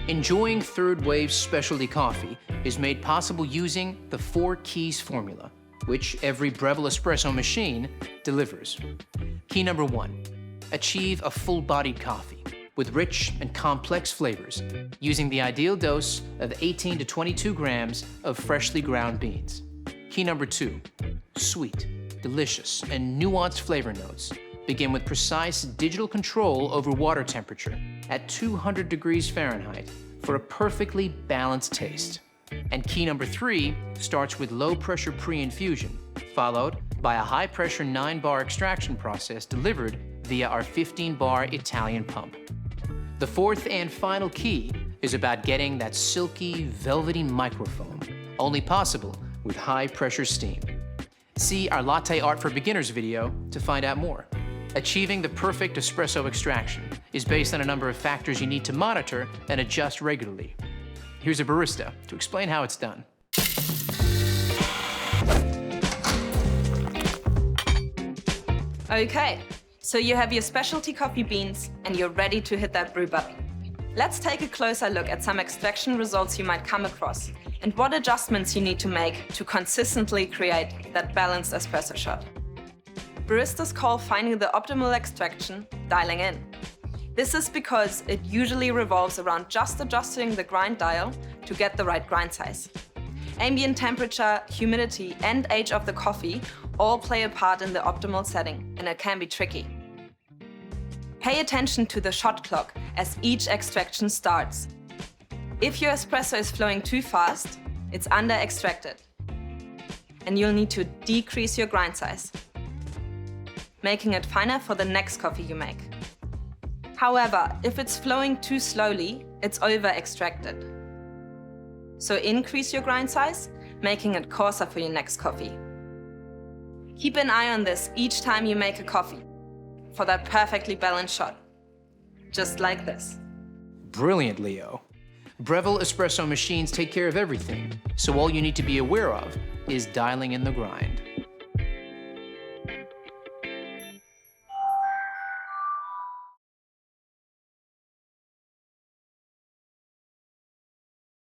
Enjoying third wave specialty coffee is made possible using the 4 keys formula, which every Breville Espresso machine delivers. Key number 1, achieve a full-bodied coffee with rich and complex flavors using the ideal dose of 18 to 22 grams of freshly ground beans. Key number 2, sweet, delicious, and nuanced flavor notes begin with precise digital control over water temperature at 200 degrees Fahrenheit for a perfectly balanced taste. And key number 3 starts with low-pressure pre-infusion, followed by a high-pressure 9-bar extraction process delivered via our 15-bar Italian pump. The 4th and final key is about getting that silky, velvety microfoam, only possible with high-pressure steam. See our Latte Art for Beginners video to find out more. Achieving the perfect espresso extraction is based on a number of factors you need to monitor and adjust regularly. Here's a barista to explain how it's done. Okay, so you have your specialty coffee beans and you're ready to hit that brew button. Let's take a closer look at some extraction results you might come across and what adjustments you need to make to consistently create that balanced espresso shot. Baristas call finding the optimal extraction dialing in. This is because it usually revolves around just adjusting the grind dial to get the right grind size. Ambient temperature, humidity, and age of the coffee all play a part in the optimal setting, and it can be tricky. Pay attention to the shot clock as each extraction starts. If your espresso is flowing too fast, it's under-extracted, and you'll need to decrease your grind size, making it finer for the next coffee you make. However, if it's flowing too slowly, it's over-extracted. So increase your grind size, making it coarser for your next coffee. Keep an eye on this each time you make a coffee for that perfectly balanced shot. Just like this. Brilliant, Leo. Breville Espresso machines take care of everything, so all you need to be aware of is dialing in the grind.